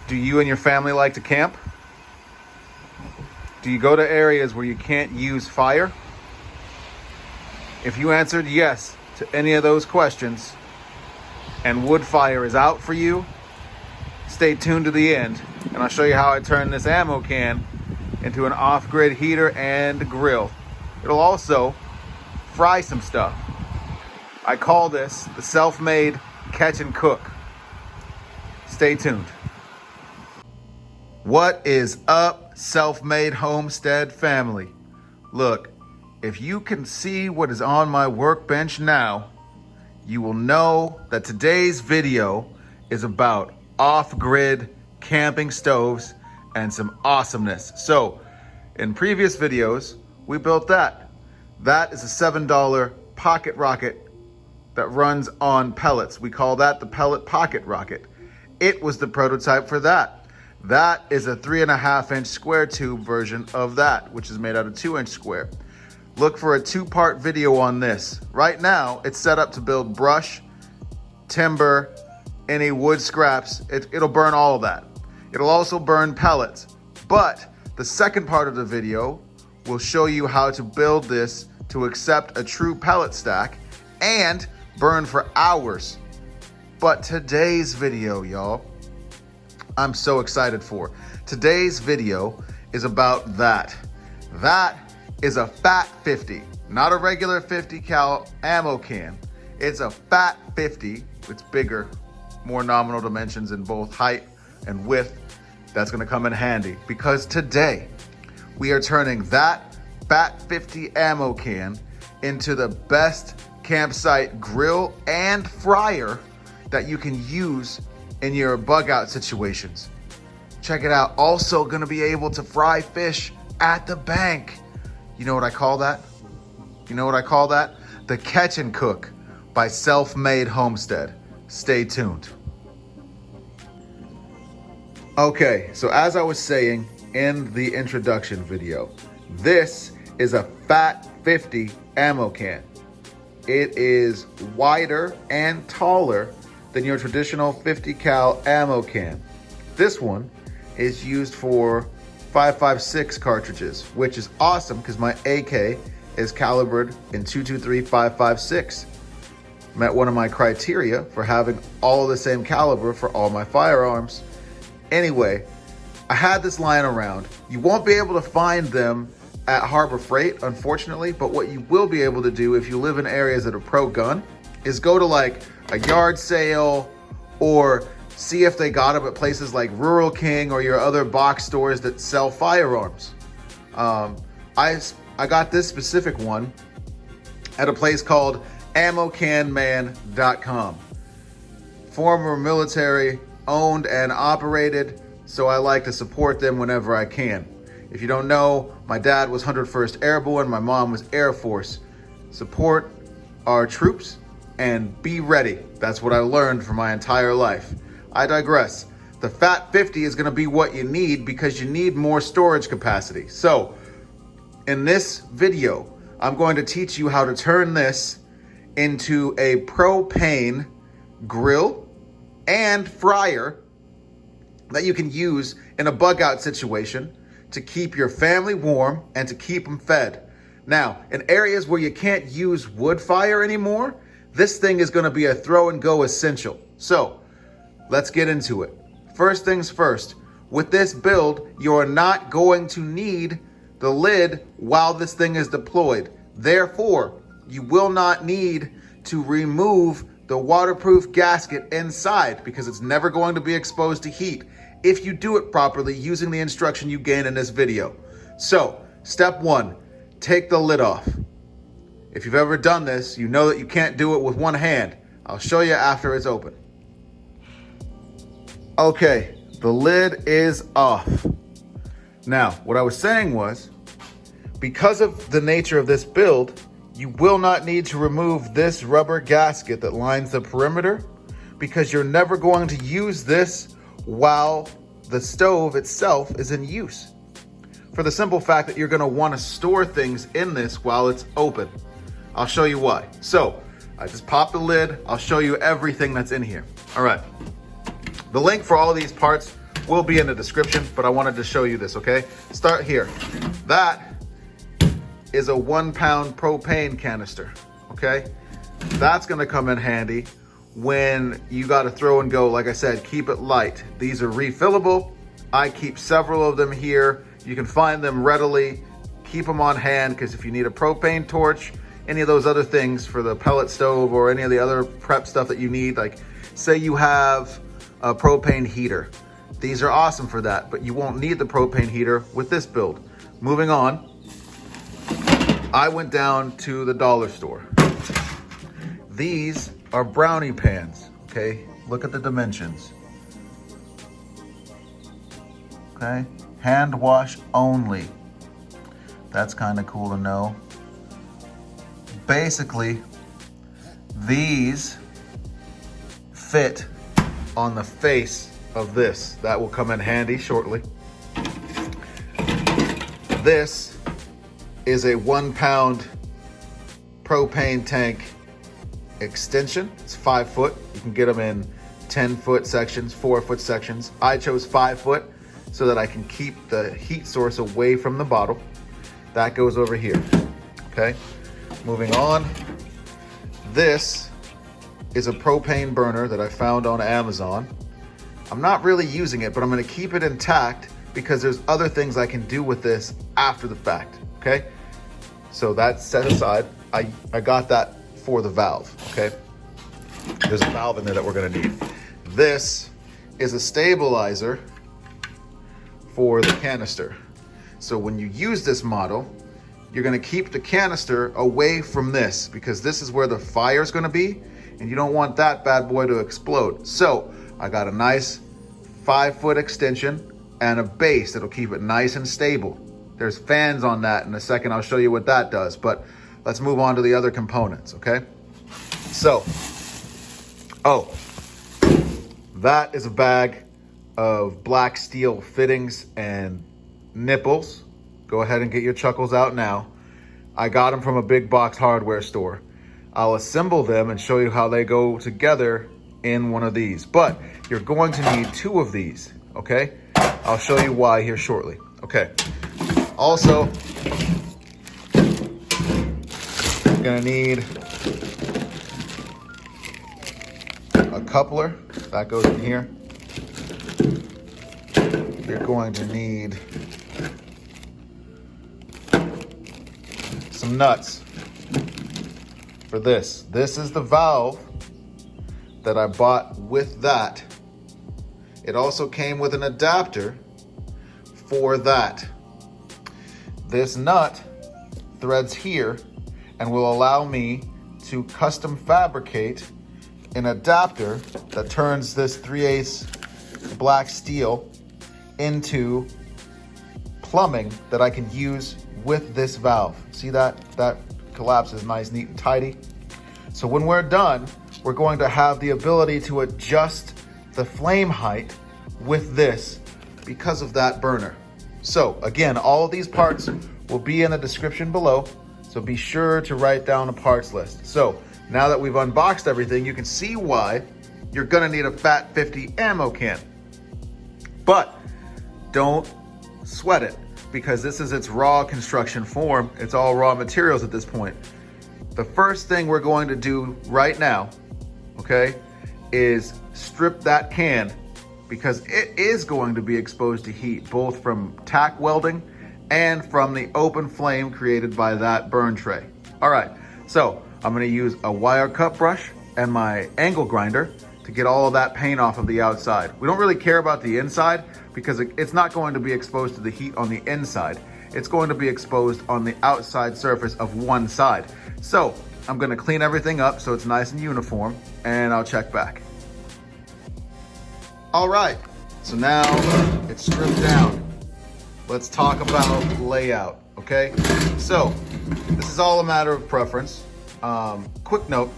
Do you and your family like to camp? Do you go to areas where you can't use fire? If you answered yes to any of those questions and wood fire is out for you, stay tuned to the end and I'll show you how I turn this ammo can into an off-grid heater and grill. It'll also fry some stuff. I call this the self-made catch and cook. Stay tuned. What is up, self-made Homestead family? Look, if you can see what is on my workbench now, you will know that today's video is about off-grid camping stoves and some awesomeness. So, in previous videos, we built that. That is a $7 pocket rocket that runs on pellets. We call that the pellet pocket rocket. It was the prototype for that. That is a 3.5-inch square tube version of that, which is made out of 2-inch square. Look for a 2-part video on this. Right now, it's set up to build brush, timber, any wood scraps. It'll burn all of that. It'll also burn pellets. But the second part of the video will show you how to build this to accept a true pellet stack and burn for hours. But today's video, y'all, I'm so excited for. Today's video is about that. That is a Fat 50, not a regular 50 cal ammo can. It's a Fat 50. It's bigger, more nominal dimensions in both height and width. That's gonna come in handy because today we are turning that Fat 50 ammo can into the best campsite grill and fryer that you can use in your bug out situations. Check it out. Also gonna be able to fry fish at the bank. You know what I call that? You know what I call that? The Catch and Cook by Self-Made Homestead. Stay tuned. Okay, so as I was saying in the introduction video, this is a Fat 50 ammo can. It is wider and taller than your traditional 50 cal ammo can. This one is used for 5.56 cartridges, which is awesome because my AK is calibered in 223 5.56. Met one of my criteria for having all of the same caliber for all my firearms. Anyway, I had this lying around. You won't be able to find them at Harbor Freight, unfortunately, but what you will be able to do if you live in areas that are pro-gun is go to like a yard sale or see if they got them at places like Rural King or your other box stores that sell firearms. I got this specific one at a place called AmmoCanMan.com. Former military owned and operated, so I like to support them whenever I can. If you don't know, my dad was 101st Airborne, my mom was Air Force. Support our troops and be ready. That's what I learned for my entire life. I digress. The Fat 50 is gonna be what you need because you need more storage capacity. So, in this video, I'm going to teach you how to turn this into a propane grill and fryer that you can use in a bug out situation to keep your family warm and to keep them fed. Now, in areas where you can't use wood fire anymore, this thing is gonna be a throw and go essential. So, let's get into it. First things first, with this build, you're not going to need the lid while this thing is deployed. Therefore, you will not need to remove the waterproof gasket inside because it's never going to be exposed to heat if you do it properly using the instruction you gain in this video. So, step 1, take the lid off. If you've ever done this, you know that you can't do it with one hand. I'll show you after it's open. Okay, the lid is off. Now, what I was saying was, because of the nature of this build, you will not need to remove this rubber gasket that lines the perimeter because you're never going to use this while the stove itself is in use. For the simple fact that you're gonna wanna store things in this while it's open. I'll show you why. So, I just popped the lid. I'll show you everything that's in here. All right. The link for all of these parts will be in the description, but I wanted to show you this, okay? Start here. That is a 1 pound propane canister, okay? That's gonna come in handy when you gotta throw and go. Like I said, keep it light. These are refillable. I keep several of them here. You can find them readily. Keep them on hand, because if you need a propane torch, any of those other things for the pellet stove or any of the other prep stuff that you need, like say you have a propane heater, these are awesome for that, but you won't need the propane heater with this build. Moving on, I went down to the dollar store. These are brownie pans, okay? Look at the dimensions. Okay, hand wash only. That's kind of cool to know. Basically, these fit on the face of this. That will come in handy shortly. This is a 1 pound propane tank extension. It's 5 foot. You can get them in 10-foot sections, 4-foot sections. I chose 5 foot so that I can keep the heat source away from the bottle. That goes over here, okay? Moving on, this is a propane burner that I found on Amazon. I'm not really using it, but I'm gonna keep it intact because there's other things I can do with this after the fact, okay? So that's set aside. I got that for the valve, okay? There's a valve in there that we're gonna need. This is a stabilizer for the canister. So when you use this model, you're gonna keep the canister away from this because this is where the fire is gonna be, and you don't want that bad boy to explode. So I got a nice 5 foot extension and a base that'll keep it nice and stable. There's fans on that. In a second, I'll show you what that does, but let's move on to the other components, okay? So, that is a bag of black steel fittings and nipples. Go ahead and get your chuckles out now. I got them from a big box hardware store. I'll assemble them and show you how they go together in one of these, but you're going to need 2 of these, okay? I'll show you why here shortly. Okay, also, you're gonna need a coupler, that goes in here. You're going to need some nuts for this. This is the valve that I bought with that. It also came with an adapter for that. This nut threads here and will allow me to custom fabricate an adapter that turns this 3/8 black steel into plumbing that I can use with this valve. See that? That collapses nice, neat, and tidy. So when we're done, we're going to have the ability to adjust the flame height with this because of that burner. So again, all of these parts will be in the description below, so be sure to write down a parts list. So now that we've unboxed everything, you can see why you're gonna need a Fat 50 ammo can. But don't sweat it, because this is its raw construction form. It's all raw materials at this point. The first thing we're going to do right now, okay, is strip that can, because it is going to be exposed to heat, both from tack welding and from the open flame created by that burn tray. All right, so I'm gonna use a wire cut brush and my angle grinder to get all of that paint off of the outside. We don't really care about the inside because it's not going to be exposed to the heat on the inside. It's going to be exposed on the outside surface of one side. So I'm gonna clean everything up so it's nice and uniform, and I'll check back. All right, so now it's stripped down. Let's talk about layout, okay? So this is all a matter of preference. Quick note,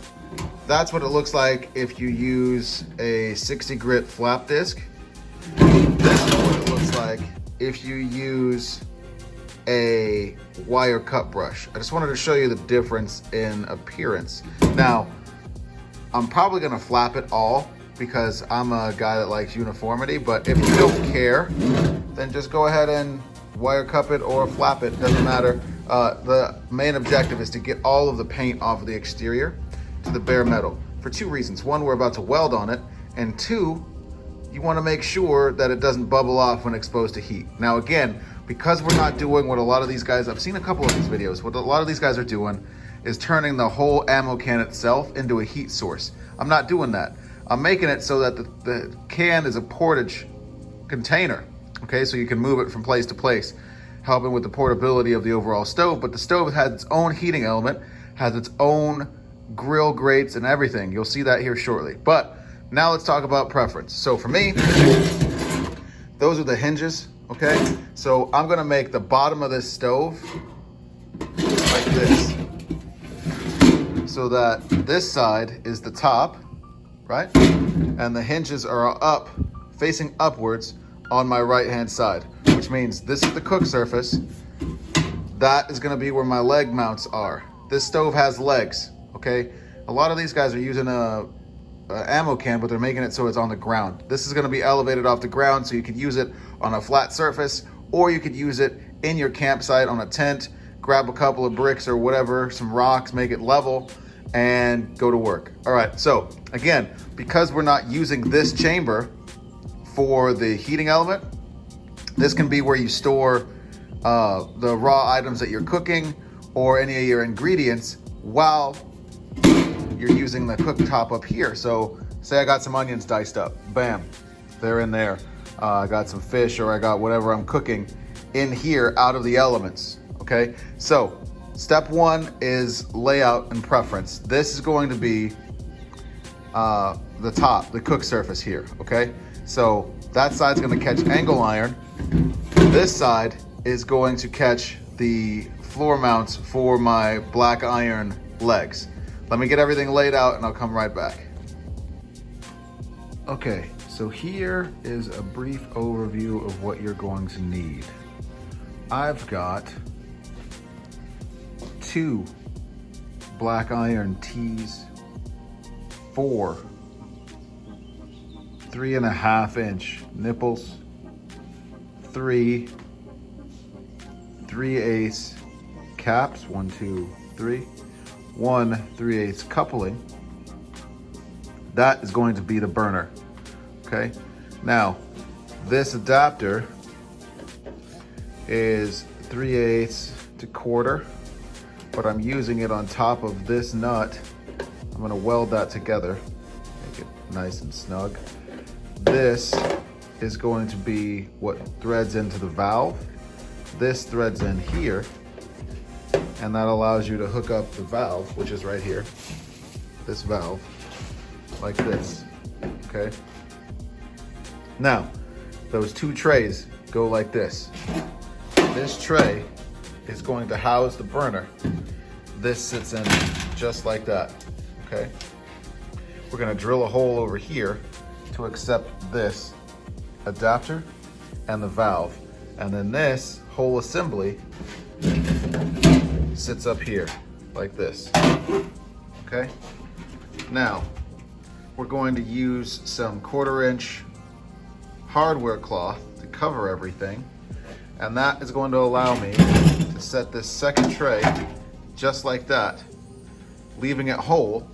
that's what it looks like if you use a 60 grit flap disc. This is what it looks like if you use a wire cut brush. I just wanted to show you the difference in appearance. Now, I'm probably gonna flap it all because I'm a guy that likes uniformity, but if you don't care, then just go ahead and wire cup it or flap it, doesn't matter. The main objective is to get all of the paint off of the exterior to the bare metal for two reasons. One, we're about to weld on it, and two, you want to make sure that it doesn't bubble off when exposed to heat. Now again, because we're not doing what a lot of these guys, I've seen a couple of these videos, what a lot of these guys are doing is turning the whole ammo can itself into a heat source. I'm not doing that. I'm making it so that the can is a portage container, okay? So you can move it from place to place, helping with the portability of the overall stove. But the stove has its own heating element, has its own grill grates and everything. You'll see that here shortly. But now let's talk about preference. So for me, those are the hinges, okay? So I'm gonna make the bottom of this stove like this, so that this side is the top, right? And the hinges are up, facing upwards on my right-hand side, which means this is the cook surface. That is gonna be where my leg mounts are. This stove has legs, okay? A lot of these guys are using a ammo can, but they're making it so it's on the ground. This is gonna be elevated off the ground, so you could use it on a flat surface, or you could use it in your campsite on a tent, grab a couple of bricks or whatever, some rocks, make it level, and go to work. All right, so again, because we're not using this chamber for the heating element, this can be where you store the raw items that you're cooking or any of your ingredients while you're using the cooktop up here. So say I got some onions diced up, bam, they're in there. I got some fish, or I got whatever I'm cooking in here out of the elements, okay? So step one is layout and preference. This is going to be the top, the cook surface here, okay? So that side's gonna catch angle iron. This side is going to catch the floor mounts for my black iron legs. Let me get everything laid out and I'll come right back. Okay, so here is a brief overview of what you're going to need. I've got 2 black iron tees, 4 3.5-inch nipples, 3 3/8 caps, 1, 2, 3, 1 3/8 coupling. That is going to be the burner, okay? Now, this adapter is 3/8 to 1/4, but I'm using it on top of this nut. I'm gonna weld that together, make it nice and snug. This is going to be what threads into the valve. This threads in here, and that allows you to hook up the valve, which is right here, this valve, like this, okay? Now, those 2 trays go like this. This tray is going to house the burner. This sits in just like that, okay? We're gonna drill a hole over here to accept this adapter and the valve. And then this whole assembly sits up here like this, okay? Now, we're going to use some 1/4-inch hardware cloth to cover everything. And that is going to allow me to set this second tray just like that, leaving it whole.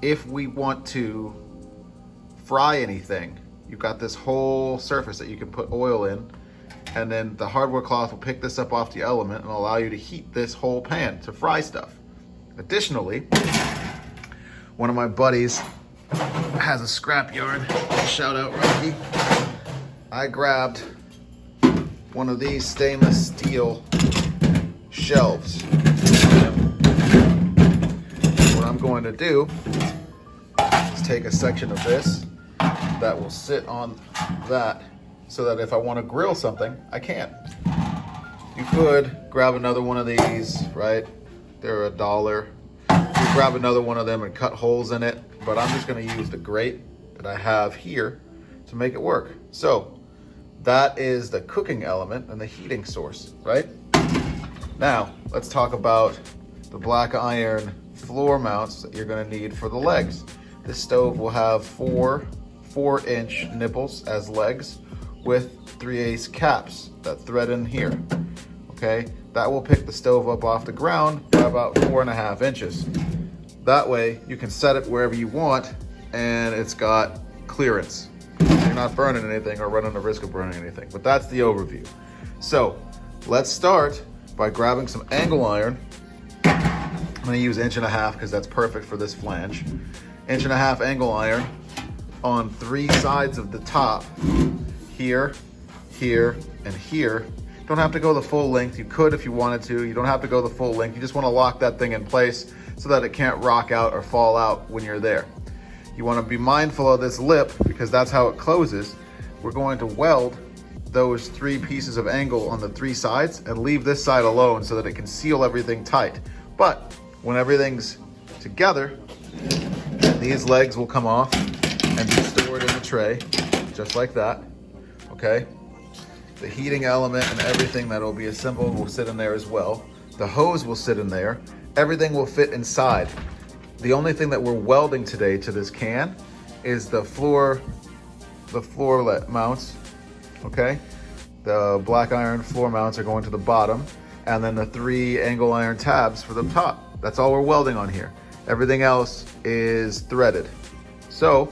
If we want to fry anything, you've got this whole surface that you can put oil in, and then the hardware cloth will pick this up off the element and allow you to heat this whole pan to fry stuff. Additionally, one of my buddies has a scrapyard. Shout out Rocky. I grabbed one of these stainless steel shelves. What I'm going to do is take a section of this that will sit on that, so that if I want to grill something, I can. You could grab another one of these, right? They're $1. You grab another one of them and cut holes in it, but I'm just going to use the grate that I have here to make it work. So that is the cooking element and the heating source, right? Now, let's talk about the black iron floor mounts that you're gonna need for the legs. This stove will have 4 4-inch nipples as legs with 3/8 caps that thread in here, okay? That will pick the stove up off the ground by about 4.5 inches. That way you can set it wherever you want and it's got clearance. You're not burning anything or running the risk of burning anything, but that's the overview. So let's start by grabbing some angle iron. I'm gonna use 1.5 inches because that's perfect for this flange. 1.5 inch angle iron on 3 sides of the top, here, here, and here. Don't have to go the full length. You could if you wanted to. You don't have to go the full length. You just wanna lock that thing in place so that it can't rock out or fall out when you're there. You wanna be mindful of this lip because that's how it closes. We're going to weld those 3 pieces of angle on the 3 sides and leave this side alone so that it can seal everything tight. But when everything's together, these legs will come off and be stored in the tray, just like that, okay? The heating element and everything that will be assembled will sit in there as well. The hose will sit in there. Everything will fit inside. The only thing that we're welding today to this can is the floor mounts, okay? The black iron floor mounts are going to the bottom, and then the 3 angle iron tabs for the top. That's all we're welding on here. Everything else is threaded. So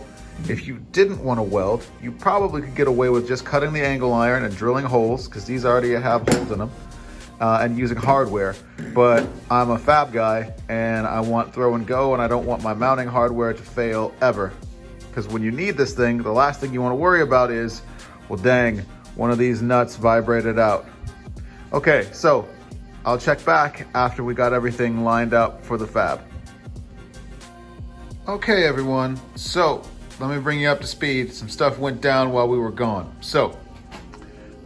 if you didn't want to weld, you probably could get away with just cutting the angle iron and drilling holes, because these already have holes in them, and using hardware. But I'm a fab guy and I want throw and go, and I don't want my mounting hardware to fail ever. Because when you need this thing, the last thing you want to worry about is, well, dang, one of these nuts vibrated out. Okay, so I'll check back after we got everything lined up for the fab. Okay, everyone, so let me bring you up to speed. Some stuff went down while we were gone. So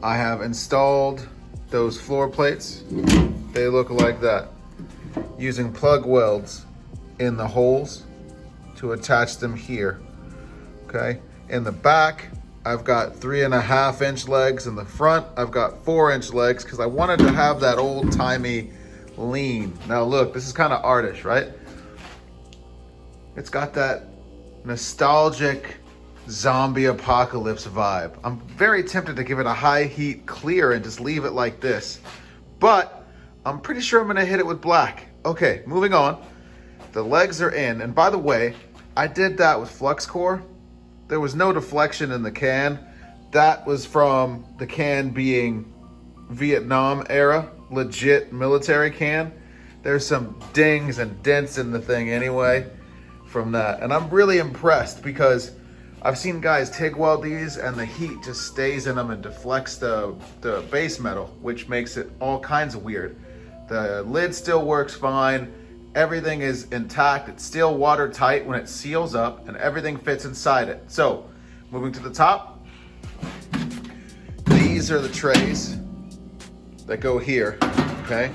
I have installed those floor plates. They look like that, using plug welds in the holes to attach them here, okay? In the back, I've got 3.5 inch legs. In the front, I've got 4-inch legs because I wanted to have that old-timey lean. Now look, this is kind of artish, right? It's got that nostalgic zombie apocalypse vibe. I'm very tempted to give it a high heat clear and just leave it like this, but I'm pretty sure I'm gonna hit it with black. Okay, moving on. The legs are in, and by the way, I did that with flux core. There was no deflection in the can. That was from the can being Vietnam era, legit military can. There's some dings and dents in the thing anyway from that. And I'm really impressed because I've seen guys TIG weld these and the heat just stays in them and deflects the base metal, which makes it all kinds of weird. The lid still works fine. Everything is intact. It's still watertight when it seals up and everything fits inside it. So moving to the top, these are the trays that go here, okay?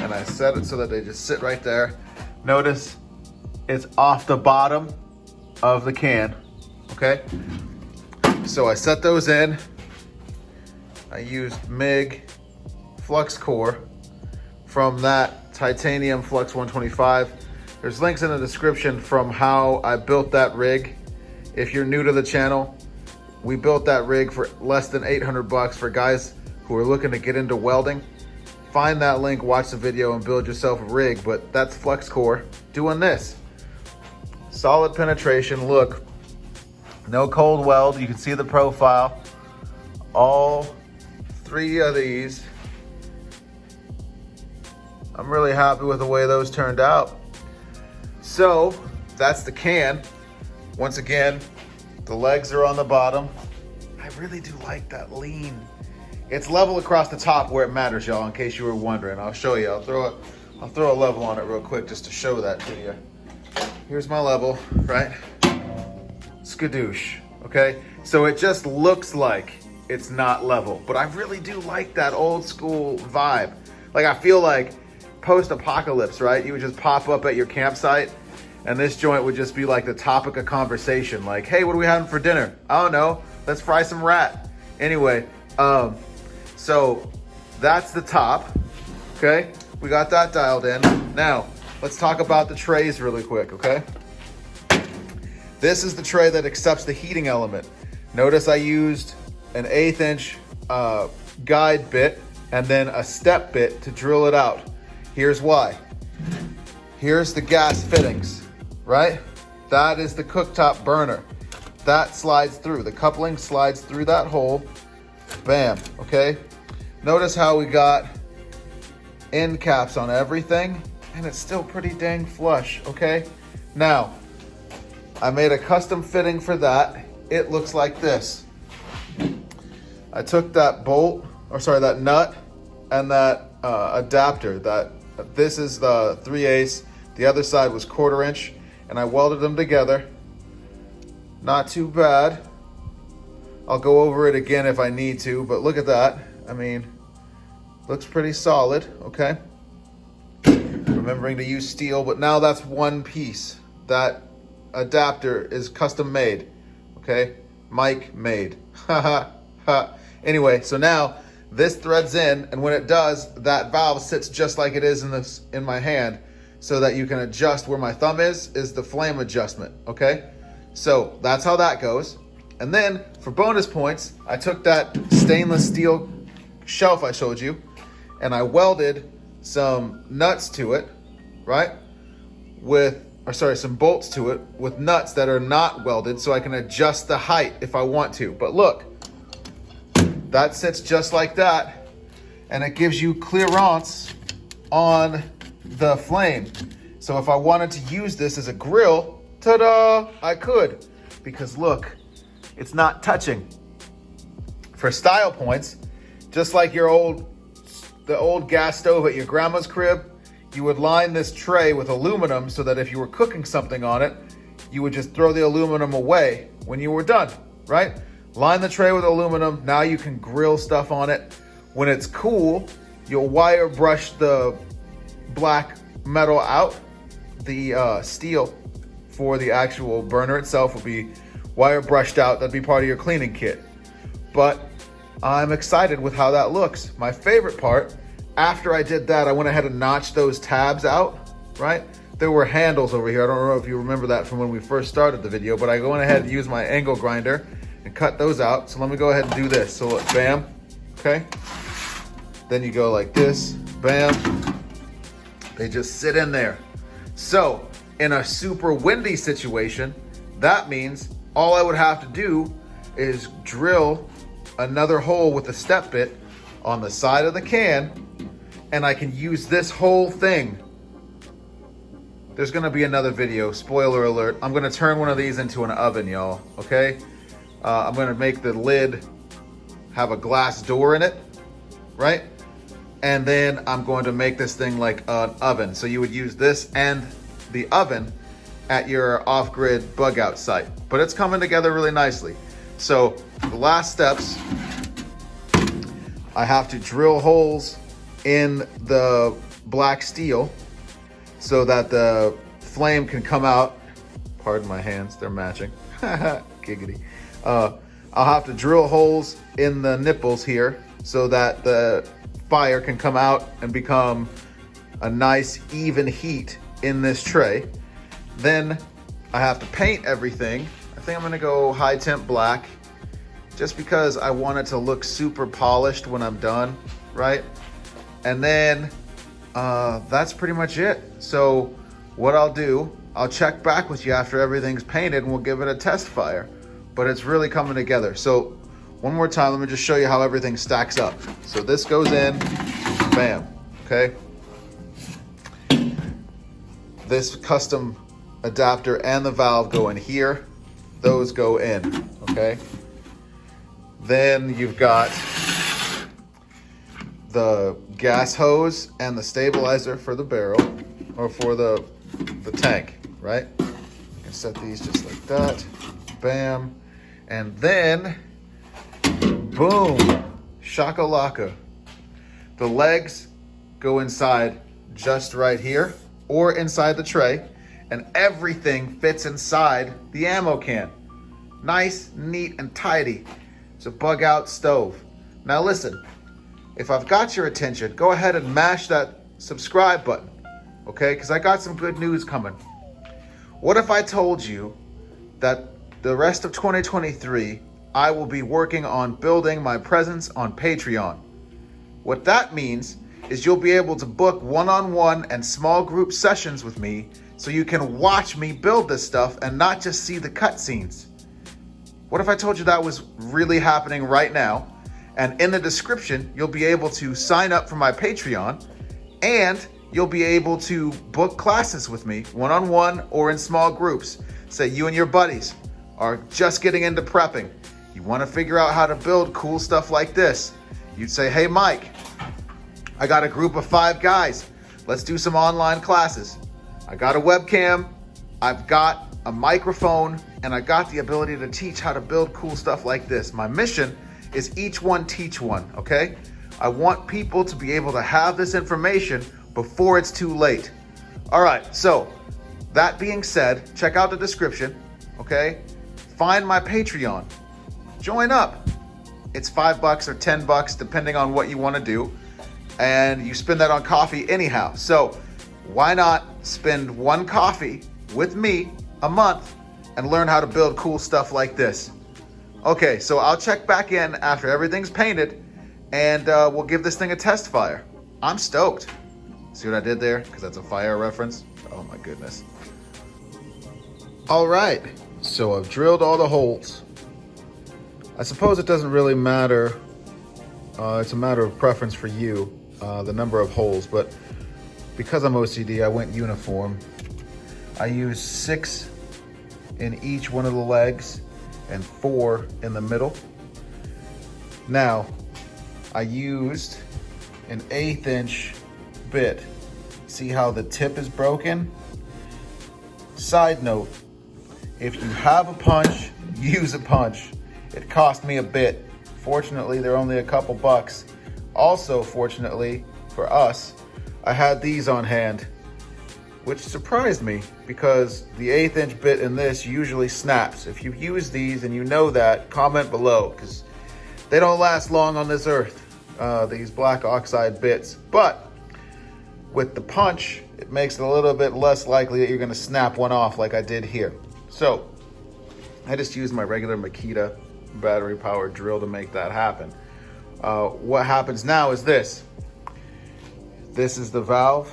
And I set it so that they just sit right there. Notice it's off the bottom of the can, okay? So I set those in. I used MIG flux core from that titanium Flux 125. There's links in the description from how I built that rig. If you're new to the channel, we built that rig for less than 800 bucks for guys who are looking to get into welding. Find that link, watch the video, and build yourself a rig. But that's flux core doing this. Solid penetration, look. No cold weld, you can see the profile. All 3 of these. I'm really happy with the way those turned out. So that's the can. Once again, the legs are on the bottom. I really do like that lean. It's level across the top where it matters, y'all, in case you were wondering. I'll show you. I'll throw a level on it real quick just to show that to you. Here's my level, right? Skadoosh, okay? So it just looks like it's not level, but I really do like that old school vibe. Like, I feel like post-apocalypse, right? You would just pop up at your campsite and this joint would just be like the topic of conversation. Like, hey, what are we having for dinner? I don't know. Let's fry some rat. Anyway, so that's the top, okay? We got that dialed in. Now, let's talk about the trays really quick, okay? This is the tray that accepts the heating element. Notice I used an 1/8 inch guide bit and then a step bit to drill it out. Here's why. Here's the gas fittings, right? That is the cooktop burner. That slides through. The coupling slides through that hole. Bam, okay? Notice how we got end caps on everything, and it's still pretty dang flush, okay? Now, I made a custom fitting for that. It looks like this. I took that that nut and that adapter. This is the 3/8, the other side was 1/4 inch, and I welded them together. Not too bad. I'll go over it again if I need to, but look at that. I mean, looks pretty solid, okay? Remembering to use steel, but now that's one piece. That adapter is custom made, okay? Maye'd. Anyway, so now this threads in, and when it does, that valve sits just like it is in my hand, so that you can adjust where my thumb is the flame adjustment, okay? So that's how that goes. And then for bonus points, I took that stainless steel shelf I showed you, and I welded some nuts to it, right? Some bolts to it with nuts that are not welded, so I can adjust the height if I want to. But look, that sits just like that, and it gives you clearance on the flame. So if I wanted to use this as a grill, ta-da, I could, because look, it's not touching. For style points, just like the old gas stove at your grandma's crib, you would line this tray with aluminum so that if you were cooking something on it, you would just throw the aluminum away when you were done, right? Line the tray with aluminum. Now you can grill stuff on it. When it's cool, you'll wire brush the black metal out. The steel for the actual burner itself will be wire brushed out. That'd be part of your cleaning kit. But I'm excited with how that looks. My favorite part, after I did that, I went ahead and notched those tabs out, right? There were handles over here. I don't know if you remember that from when we first started the video, but I went ahead and used my angle grinder and cut those out. So let me go ahead and do this. So look, bam, okay? Then you go like this, bam. They just sit in there. So in a super windy situation, that means all I would have to do is drill another hole with a step bit on the side of the can, and I can use this whole thing. There's gonna be another video, spoiler alert. I'm gonna turn one of these into an oven, y'all, okay? I'm gonna make the lid have a glass door in it, right? And then I'm going to make this thing like an oven. So you would use this and the oven at your off-grid bug out site. But it's coming together really nicely. So the last steps, I have to drill holes in the black steel so that the flame can come out. Pardon my hands, they're matching. Giggity. I'll have to drill holes in the nipples here so that the fire can come out and become a nice even heat in this tray. Then I have to paint everything. I think I'm gonna go high temp black just because I want it to look super polished when I'm done, right? And then that's pretty much it. So what I'll do, I'll check back with you after everything's painted and we'll give it a test fire. But it's really coming together. So one more time, let me just show you how everything stacks up. So this goes in, bam, okay? This custom adapter and the valve go in here. Those go in, okay? Then you've got the gas hose and the stabilizer for the barrel, or for the tank, right? You can set these just like that, bam. And then, boom, shakalaka. The legs go inside just right here, or inside the tray, and everything fits inside the ammo can. Nice, neat, and tidy. It's a bug out stove. Now listen, if I've got your attention, go ahead and mash that subscribe button, okay? Because I got some good news coming. What if I told you that the rest of 2023, I will be working on building my presence on Patreon. What that means is you'll be able to book one-on-one and small group sessions with me so you can watch me build this stuff and not just see the cutscenes. What if I told you that was really happening right now? And in the description, you'll be able to sign up for my Patreon, and you'll be able to book classes with me one-on-one or in small groups. Say you and your buddies are just getting into prepping. You want to figure out how to build cool stuff like this. You'd say, hey, Mike, I got a group of 5 guys. Let's do some online classes. I got a webcam, I've got a microphone, and I got the ability to teach how to build cool stuff like this. My mission is each one teach one, okay? I want people to be able to have this information before it's too late. All right, so that being said, check out the description, okay? Find my Patreon, join up. It's $5 or $10, depending on what you want to do. And you spend that on coffee anyhow. So why not spend one coffee with me a month and learn how to build cool stuff like this? Okay, so I'll check back in after everything's painted, and we'll give this thing a test fire. I'm stoked. See what I did there? Because that's a fire reference. Oh my goodness. All right, so I've drilled all the holes. I suppose it doesn't really matter. It's a matter of preference for you, the number of holes, but because I'm OCD, I went uniform. I used 6 in each one of the legs and 4 in the middle. Now, I used an 1/8 inch bit. See how the tip is broken? Side note, if you have a punch, use a punch. It cost me a bit. Fortunately, they're only a couple bucks. Also, fortunately for us, I had these on hand, which surprised me because the 1/8 inch bit in this usually snaps. If you use these and you know that, comment below, because they don't last long on this earth, these black oxide bits. But with the punch, it makes it a little bit less likely that you're gonna snap one off like I did here. So I just used my regular Makita battery powered drill to make that happen. What happens now is this. This is the valve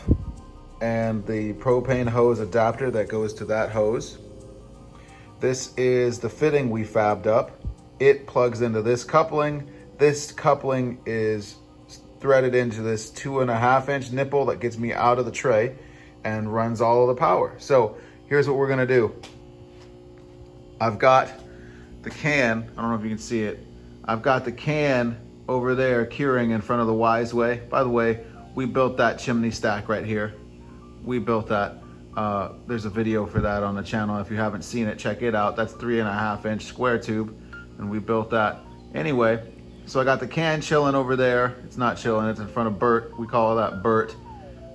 and the propane hose adapter that goes to that hose. This is the fitting we fabbed up. It plugs into this coupling. This coupling is threaded into this 2.5 inch nipple that gets me out of the tray and runs all of the power. So here's what we're gonna do. I've got the can, I don't know if you can see it. I've got the can over there curing in front of the Wise Way. By the way, we built that chimney stack right here. We built that. There's a video for that on the channel. If you haven't seen it, check it out. That's 3.5 inch square tube, and we built that. Anyway, so I got the can chilling over there. It's not chilling, it's in front of Bert. We call that Bert,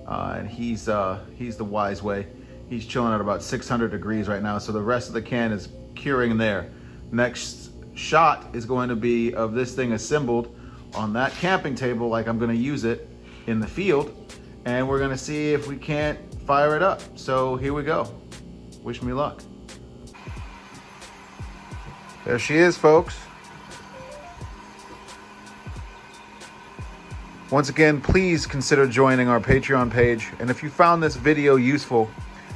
and he's the Wise Way. He's chilling at about 600 degrees right now, so the rest of the can is curing there. Next shot is going to be of this thing assembled on that camping table like I'm gonna use it in the field, and we're gonna see if we can't fire it up. So here we go. Wish me luck. There she is, folks. Once again, please consider joining our Patreon page, and if you found this video useful,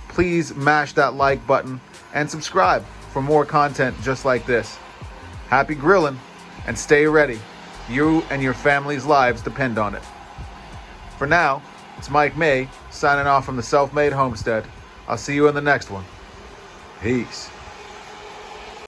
please mash that like button and subscribe for more content just like this. Happy grilling, and stay ready. You and your family's lives depend on it. For now, it's Mike May signing off from the Self-Made Homestead. I'll see you in the next one. Peace.